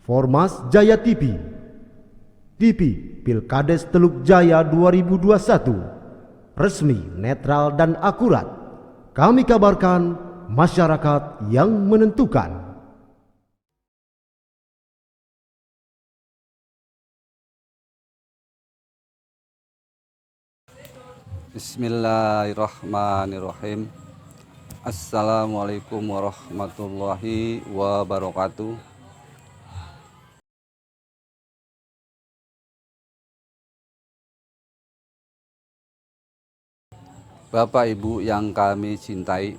Formas Jaya TV, TV Pilkades Teluk Jaya 2021, resmi, netral dan akurat. Kami kabarkan, masyarakat yang menentukan. Bismillahirrahmanirrahim. Assalamualaikum warahmatullahi wabarakatuh. Bapak Ibu yang kami cintai,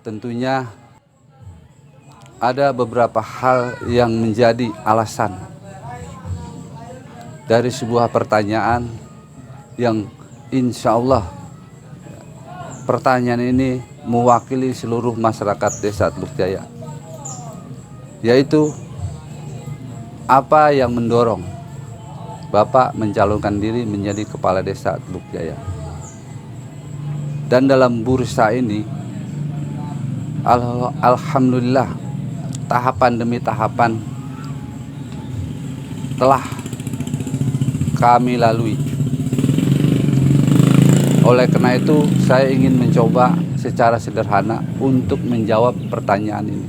tentunya ada beberapa hal yang menjadi alasan dari sebuah pertanyaan yang insya Allah pertanyaan ini mewakili seluruh masyarakat Desa Teluk Jaya, yaitu apa yang mendorong Bapak mencalonkan diri menjadi Kepala Desa Teluk Jaya. Dan dalam bursa ini, alhamdulillah, tahapan demi tahapan telah kami lalui. Oleh karena itu, saya ingin mencoba secara sederhana untuk menjawab pertanyaan ini.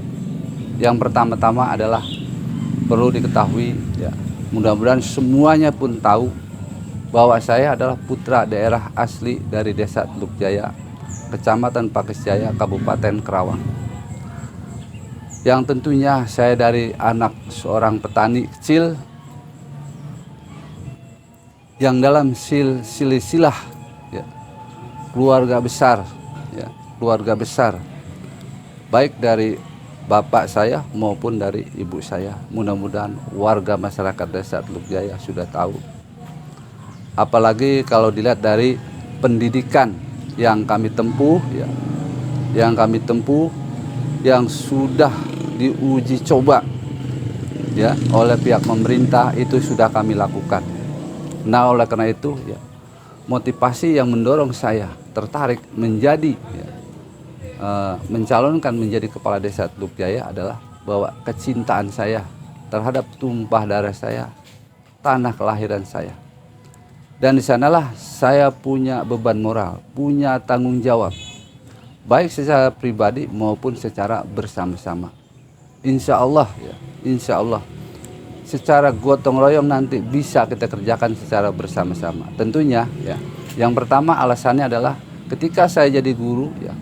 Yang pertama-tama adalah perlu diketahui, ya, mudah-mudahan semuanya pun tahu bahwa saya adalah putra daerah asli dari Desa Teluk Jaya, Kecamatan Pakis Jaya, Kabupaten Kerawang. Yang tentunya saya dari anak seorang petani kecil yang dalam silsilah ya, keluarga besar, ya, keluarga besar, baik dari bapak saya maupun dari ibu saya. Mudah-mudahan warga masyarakat Desa Teluk Jaya sudah tahu. Apalagi kalau dilihat dari pendidikan yang kami tempuh, ya, yang sudah diuji coba, ya, oleh pihak pemerintah, itu sudah kami lakukan. Nah, oleh karena itu, ya, motivasi yang mendorong saya tertarik menjadi, ya, mencalonkan menjadi Kepala Desa Teluk Jaya adalah bahwa kecintaan saya terhadap tumpah darah saya, tanah kelahiran saya. Dan di sanalah saya punya beban moral, punya tanggung jawab, baik secara pribadi maupun secara bersama-sama. Insya Allah, ya, insya Allah, secara gotong royong nanti bisa kita kerjakan secara bersama-sama. Tentunya, ya, yang pertama alasannya adalah ketika saya jadi guru, ya,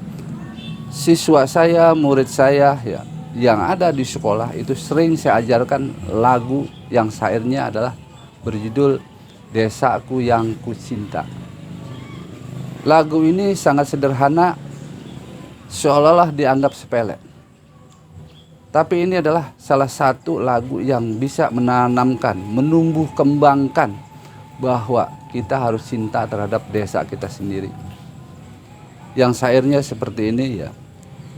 siswa saya, murid saya, ya, yang ada di sekolah itu sering saya ajarkan lagu yang syairnya adalah berjudul Desaku yang Kucinta. Lagu ini sangat sederhana, seolah-olah dianggap sepele. Tapi ini adalah salah satu lagu yang bisa menanamkan, menumbuh kembangkan bahwa kita harus cinta terhadap desa kita sendiri. Yang syairnya seperti ini, ya.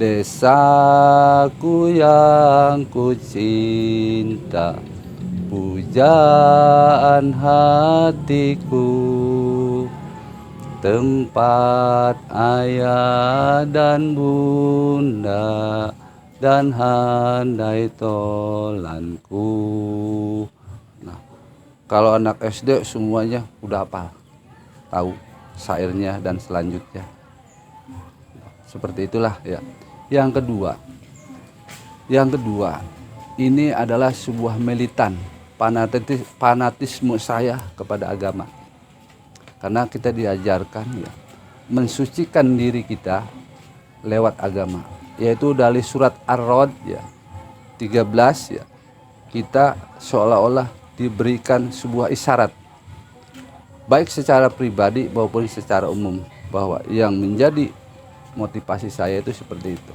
Desaku yang kucinta, pujaan hatiku, tempat ayah dan bunda dan handai tolanku. Nah, kalau anak SD semuanya udah hafal, tahu syairnya dan selanjutnya. Seperti itulah, ya. Yang kedua, ini adalah sebuah militan fanatisme saya kepada agama. Karena kita diajarkan, ya, mensucikan diri kita lewat agama, yaitu dari surat Ar-Ra'd, ya, 13, ya, kita seolah-olah diberikan sebuah isyarat, baik secara pribadi maupun secara umum, bahwa yang menjadi motivasi saya itu seperti itu.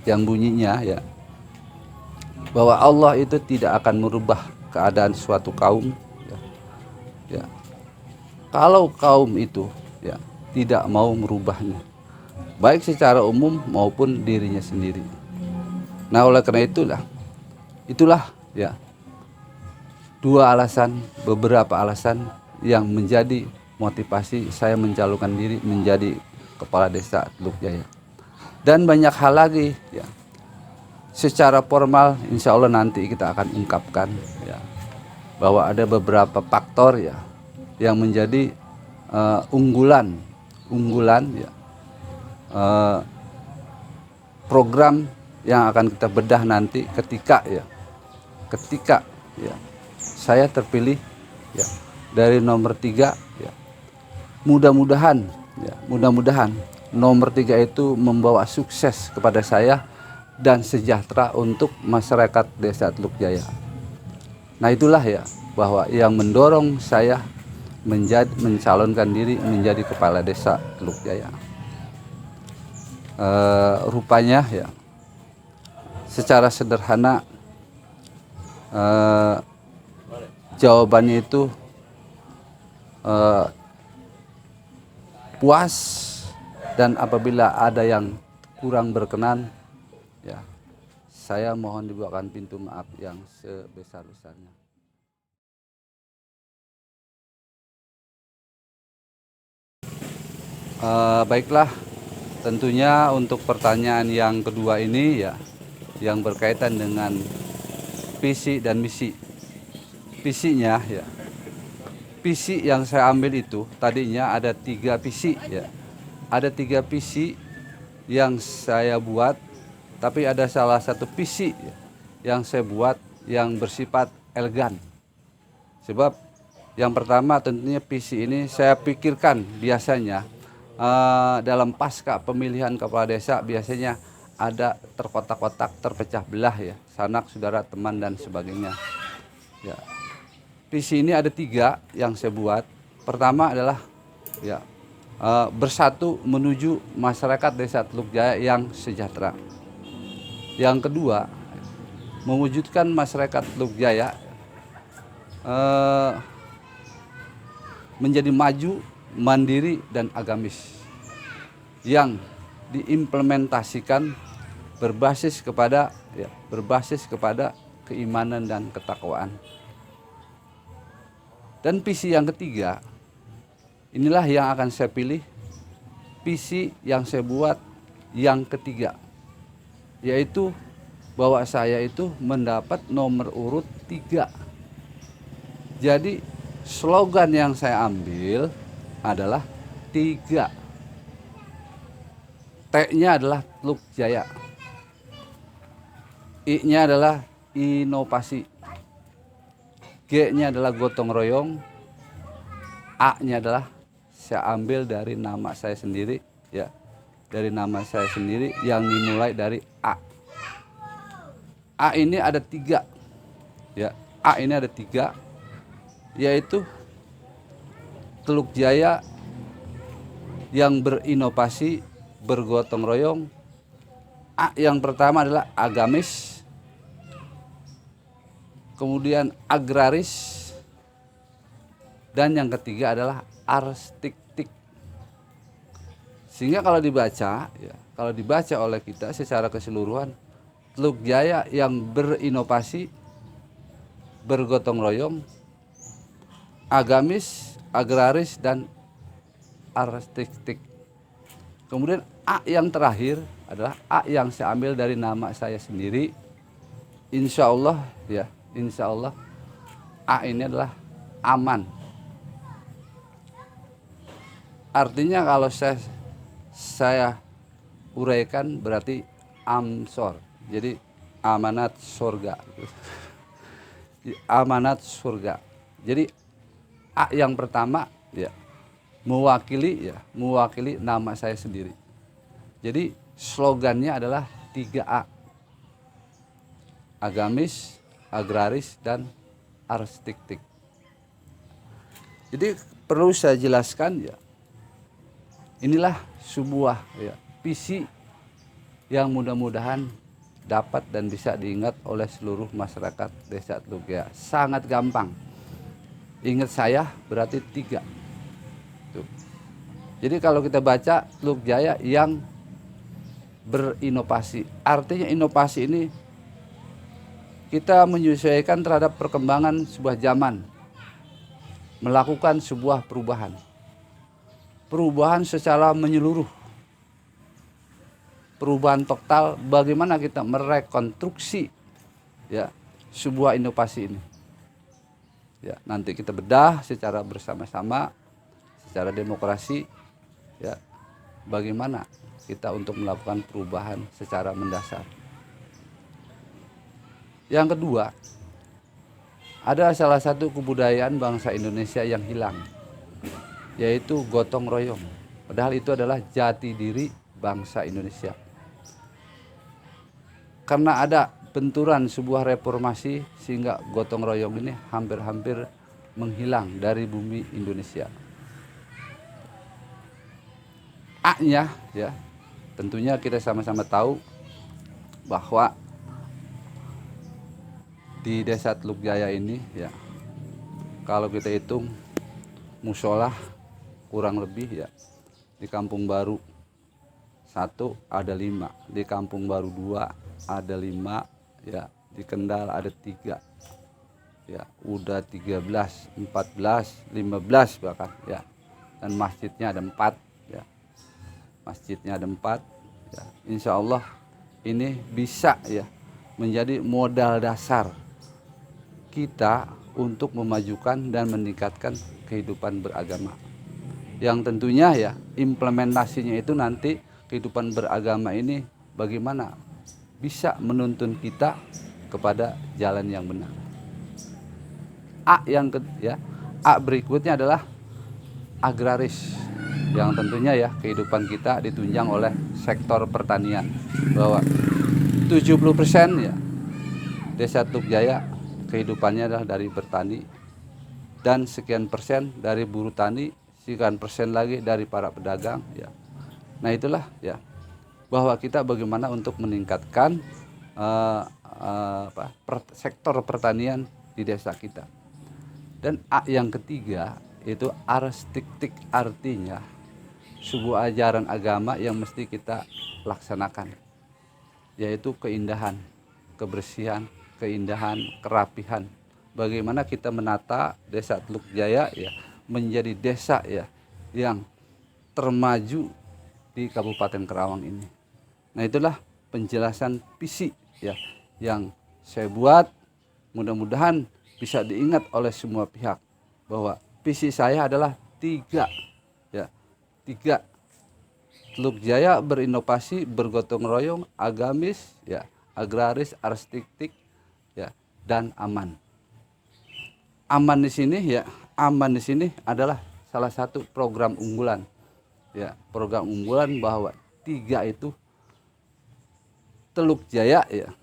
Yang bunyinya, ya, bahwa Allah itu tidak akan merubah keadaan suatu kaum, ya, ya, kalau kaum itu, ya, tidak mau merubahnya, baik secara umum maupun dirinya sendiri. Nah, oleh karena itulah, ya, beberapa alasan yang menjadi motivasi saya mencalonkan diri menjadi Kepala Desa Teluk Jaya. Dan banyak hal lagi, ya. secara formal insya Allah nanti kita akan ungkapkan ya, bahwa ada beberapa faktor ya yang menjadi unggulan ya, program yang akan kita bedah nanti ketika ya saya terpilih ya dari nomor 3 ya. Mudah-mudahan nomor 3 itu membawa sukses kepada saya dan sejahtera untuk masyarakat Desa Teluk Jaya. Nah itulah ya bahwa yang mendorong saya mencalonkan diri menjadi kepala desa Teluk Jaya. Rupanya ya secara sederhana jawabannya itu puas, dan apabila ada yang kurang berkenan ya saya mohon dibukakan pintu maaf yang sebesar-besarnya. Baiklah, tentunya untuk pertanyaan yang kedua ini ya, yang berkaitan dengan visi dan misi. Visinya ya, visi yang saya ambil itu tadinya ada 3 visi ya, ada 3 visi yang saya buat, tapi ada salah satu visi ya, yang saya buat yang bersifat elegan. Sebab yang pertama tentunya visi ini saya pikirkan biasanya dalam pasca pemilihan kepala desa biasanya ada terkotak-kotak, terpecah belah ya, sanak, saudara, teman dan sebagainya. Ya, visi ini ada 3 yang saya buat. Pertama adalah ya bersatu menuju masyarakat Desa Teluk Jaya yang sejahtera. Yang kedua, mewujudkan masyarakat Teluk Jaya menjadi maju, mandiri dan agamis yang diimplementasikan berbasis kepada keimanan dan ketakwaan. Dan visi yang ketiga inilah yang akan saya pilih, visi yang saya buat yang ketiga, yaitu bahwa saya itu mendapat nomor urut 3. Jadi slogan yang saya ambil adalah 3. T-nya adalah Teluk Jaya, I-nya adalah inovasi, G-nya adalah gotong royong, A-nya adalah saya ambil dari nama saya sendiri ya, dari nama saya sendiri yang dimulai dari A. A ini ada 3 ya, A ini ada 3, yaitu Teluk Jaya yang berinovasi, bergotong royong. A yang pertama adalah agamis, kemudian agraris, dan yang ketiga adalah arsitektik. Sehingga kalau dibaca oleh kita secara keseluruhan, Teluk Jaya yang berinovasi, bergotong royong, agamis, agraris dan arsitektik. Kemudian A yang terakhir adalah A yang saya ambil dari nama saya sendiri. Insya Allah ya, insya Allah A ini adalah aman. Artinya kalau saya uraikan berarti Amsor. Jadi amanat surga. Amanat surga. Jadi A yang pertama ya mewakili nama saya sendiri. Jadi slogannya adalah 3A. Agamis, agraris dan arsitektik. Jadi perlu saya jelaskan ya, inilah sebuah ya, visi yang mudah-mudahan dapat dan bisa diingat oleh seluruh masyarakat Desa Teluk Jaya. Sangat gampang. Ingat saya berarti 3. Tuh. Jadi kalau kita baca Teluk Jaya yang berinovasi, artinya inovasi ini kita menyesuaikan terhadap perkembangan sebuah zaman, melakukan sebuah perubahan secara menyeluruh, perubahan total, bagaimana kita merekonstruksi ya sebuah inovasi ini. Ya, nanti kita bedah secara bersama-sama, secara demokrasi, ya, bagaimana kita untuk melakukan perubahan secara mendasar. Yang kedua, ada salah satu kebudayaan bangsa Indonesia yang hilang, yaitu gotong royong. Padahal itu adalah jati diri bangsa Indonesia. Karena ada benturan sebuah reformasi sehingga gotong royong ini hampir-hampir menghilang dari bumi Indonesia. A-nya ya, tentunya kita sama-sama tahu bahwa di Desa Teluk Jaya ini ya, kalau kita hitung musola kurang lebih ya, di Kampung Baru 1 ada 5, di Kampung Baru 2 ada 5, ya, di Kendal ada 3, ya, udah 13, 14, 15 bahkan ya, dan masjidnya ada 4 ya, masjidnya ada 4 ya. Insya Allah ini bisa ya menjadi modal dasar kita untuk memajukan dan meningkatkan kehidupan beragama, yang tentunya ya implementasinya itu nanti kehidupan beragama ini bagaimana bisa menuntun kita kepada jalan yang benar. A berikutnya adalah agraris, yang tentunya ya kehidupan kita ditunjang oleh sektor pertanian, bahwa 70% ya Desa Teluk Jaya kehidupannya adalah dari bertani, dan sekian persen dari buruh tani, sekian persen lagi dari para pedagang ya. Nah itulah ya, bahwa kita bagaimana untuk meningkatkan sektor pertanian di desa kita. Dan A yang ketiga itu arstiktik, artinya sebuah ajaran agama yang mesti kita laksanakan, yaitu keindahan, kebersihan, keindahan, kerapihan. Bagaimana kita menata Desa Teluk Jaya ya menjadi desa ya yang termaju di Kabupaten Karawang ini. Nah itulah penjelasan visi ya yang saya buat, mudah-mudahan bisa diingat oleh semua pihak, bahwa visi saya adalah 3 ya, 3. Teluk Jaya berinovasi, bergotong royong, agamis ya, agraris, arstiktik ya, dan aman. Aman di sini ya, aman di sini adalah salah satu program unggulan ya, program unggulan bahwa 3 itu Teluk Jaya ya,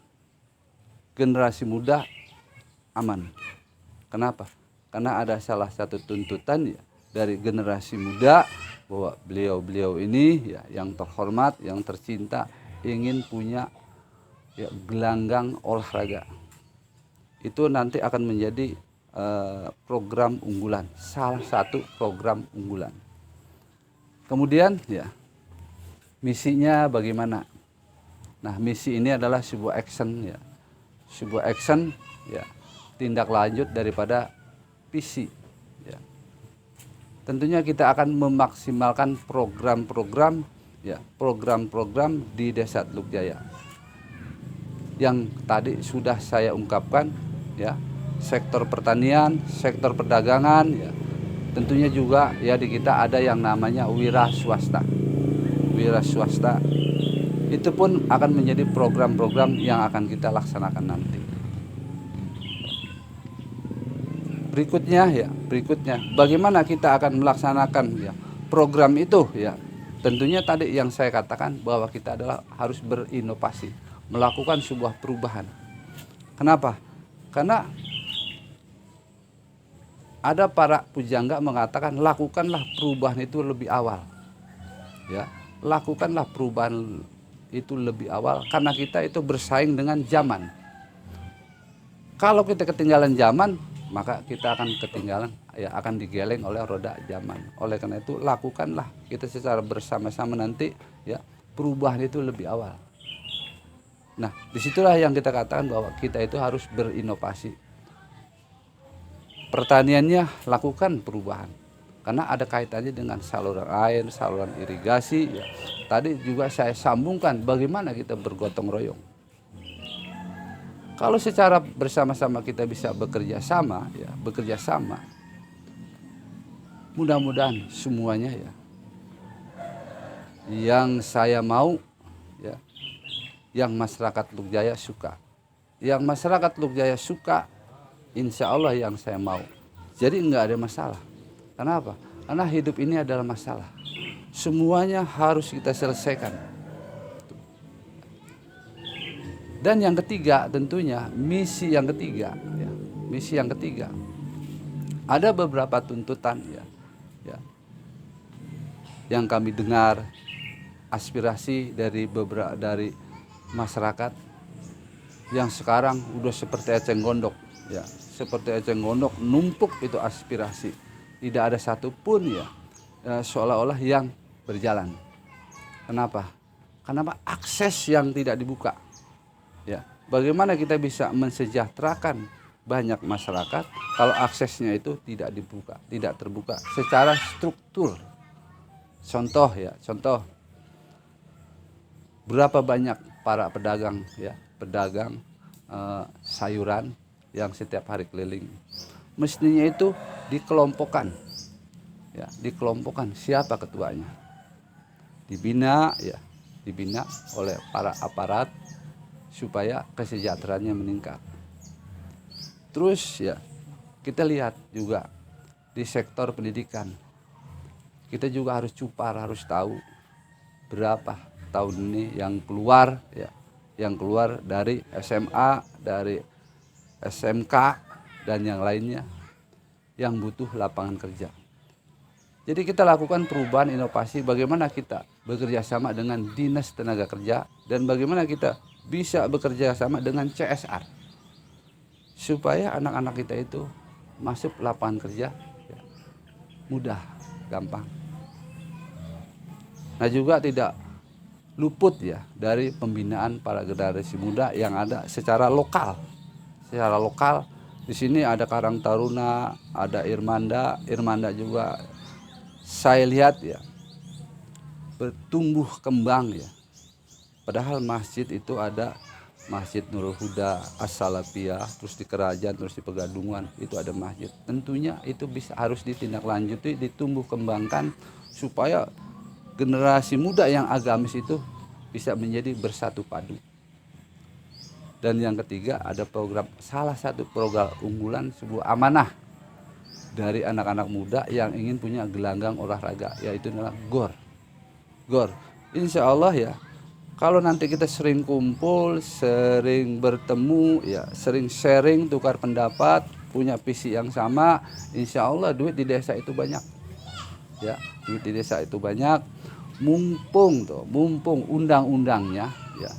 generasi muda aman. Kenapa? Karena ada salah satu tuntutan ya dari generasi muda, bahwa beliau-beliau ini ya yang terhormat, yang tercinta, ingin punya ya gelanggang olahraga. Itu nanti akan menjadi program unggulan, salah satu program unggulan. Kemudian ya misinya bagaimana? Nah misi ini adalah sebuah action ya, sebuah action ya, tindak lanjut daripada visi ya. Tentunya kita akan memaksimalkan program-program ya, program-program di Desa Teluk Jaya yang tadi sudah saya ungkapkan ya, sektor pertanian, sektor perdagangan ya. Tentunya juga ya di kita ada yang namanya wira swasta. Wira swasta itu pun akan menjadi program-program yang akan kita laksanakan nanti. Berikutnya bagaimana kita akan melaksanakan ya program itu ya. Tentunya tadi yang saya katakan bahwa kita adalah harus berinovasi, melakukan sebuah perubahan. Kenapa? Karena ada para pujangga mengatakan lakukanlah perubahan itu lebih awal. Ya, lakukanlah perubahan itu lebih awal karena kita itu bersaing dengan zaman. Kalau kita ketinggalan zaman, maka kita akan ketinggalan ya, akan digeleng oleh roda zaman. Oleh karena itu lakukanlah kita secara bersama-sama nanti ya perubahan itu lebih awal. Nah, disitulah yang kita katakan bahwa kita itu harus berinovasi. Pertaniannya lakukan perubahan, karena ada kaitannya dengan saluran air, saluran irigasi ya. Tadi juga saya sambungkan bagaimana kita bergotong royong. Kalau secara bersama-sama kita bisa bekerja sama ya, mudah-mudahan semuanya ya yang saya mau ya, yang masyarakat Teluk Jaya suka. Yang masyarakat Teluk Jaya suka, insya Allah yang saya mau. Jadi nggak ada masalah. Kenapa? Karena hidup ini adalah masalah. Semuanya harus kita selesaikan. Dan yang ketiga tentunya misi yang ketiga. Ya, misi yang ketiga. Ada beberapa tuntutan ya, yang kami dengar, aspirasi dari masyarakat yang sekarang udah seperti eceng gondok ya, seperti eceng gondok numpuk itu aspirasi, tidak ada satupun ya, seolah-olah yang berjalan. Kenapa akses yang tidak dibuka ya, bagaimana kita bisa mensejahterakan banyak masyarakat kalau aksesnya itu tidak dibuka, tidak terbuka secara struktur. Contoh berapa banyak para pedagang ya, sayuran yang setiap hari keliling, mestinya itu dikelompokkan ya, siapa ketuanya, dibina oleh para aparat supaya kesejahteraannya meningkat. Terus ya kita lihat juga di sektor pendidikan, kita juga harus harus tahu berapa tahun ini yang keluar ya, yang keluar dari SMA, dari SMK dan yang lainnya yang butuh lapangan kerja. Jadi kita lakukan perubahan inovasi, bagaimana kita bekerja sama dengan Dinas Tenaga Kerja dan bagaimana kita bisa bekerja sama dengan CSR supaya anak-anak kita itu masuk lapangan kerja ya, mudah, gampang. Nah juga tidak luput ya dari pembinaan para generasi muda yang ada secara lokal. Di sini ada Karang Taruna, ada Irmanda juga saya lihat ya bertumbuh kembang ya. Padahal masjid itu ada Masjid Nurul Huda, As-Salafiyah, terus di Kerajaan, terus di Pegadungan itu ada masjid. Tentunya itu harus ditindaklanjuti, ditumbuh kembangkan supaya generasi muda yang agamis itu bisa menjadi bersatu padu. Dan yang ketiga ada salah satu program unggulan, sebuah amanah dari anak-anak muda yang ingin punya gelanggang olahraga, yaitu adalah GOR. Insya Allah ya, kalau nanti kita sering kumpul, sering bertemu ya, sering sharing, tukar pendapat, punya visi yang sama, insya Allah duit di desa itu banyak ya, duit di desa itu banyak. Mumpung undang-undangnya ya,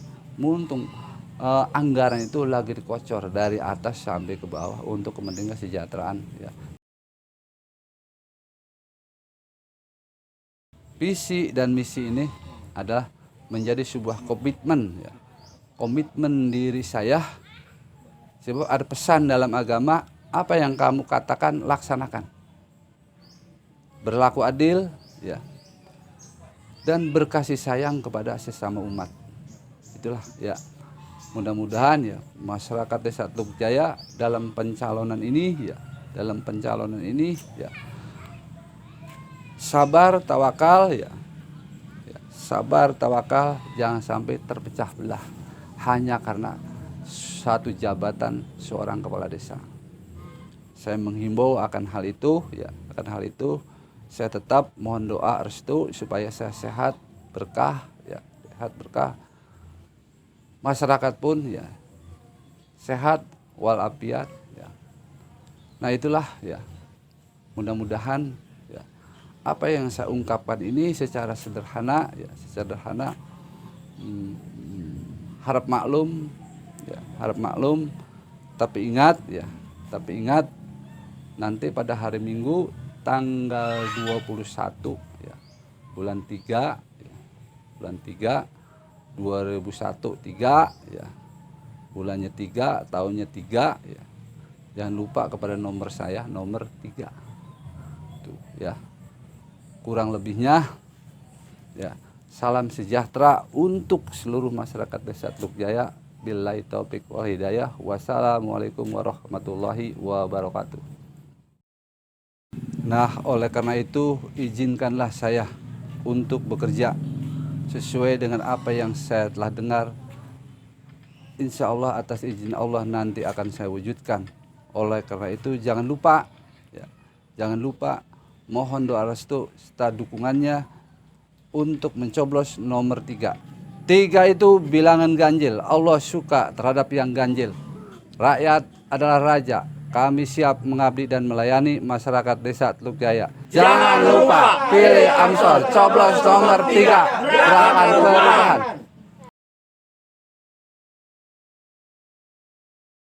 anggaran itu lagi dikocor dari atas sampai ke bawah untuk kepentingan kesejahteraan ya. Visi dan misi ini adalah menjadi sebuah komitmen ya, komitmen diri saya, sebab ada pesan dalam agama, apa yang kamu katakan laksanakan, berlaku adil ya, dan berkasih sayang kepada sesama umat. Itulah ya, mudah-mudahan ya masyarakat Desa Teluk Jaya dalam pencalonan ini ya, sabar tawakal ya, sabar tawakal, jangan sampai terpecah belah hanya karena satu jabatan seorang kepala desa. Saya menghimbau akan hal itu ya, saya tetap mohon doa restu supaya saya sehat berkah ya, masyarakat pun ya sehat walafiat ya. Nah itulah ya, mudah-mudahan ya, apa yang saya ungkapkan ini secara sederhana ya, harap maklum ya, tapi ingat nanti pada hari Minggu tanggal 21 ya, bulan 3 2001 ya, bulannya 3, tahunnya 3 ya. Jangan lupa kepada nomor saya, nomor 3 tuh ya. Kurang lebihnya, ya, salam sejahtera untuk seluruh masyarakat Desa Teluk Jaya. Billahi taufik wal hidayah. Wassalamualaikum warahmatullahi wabarakatuh. Nah, oleh karena itu izinkanlah saya untuk bekerja sesuai dengan apa yang saya telah dengar. Insya Allah atas izin Allah nanti akan saya wujudkan. Oleh karena itu jangan lupa, ya, jangan lupa mohon doa restu serta dukungannya untuk mencoblos nomor 3. 3 itu bilangan ganjil. Allah suka terhadap yang ganjil. Rakyat adalah raja. Kami siap mengabdi dan melayani masyarakat Desa Teluk Jaya. Jangan lupa pilih Amsor, coblos nomor 3. Gerakan perubahan.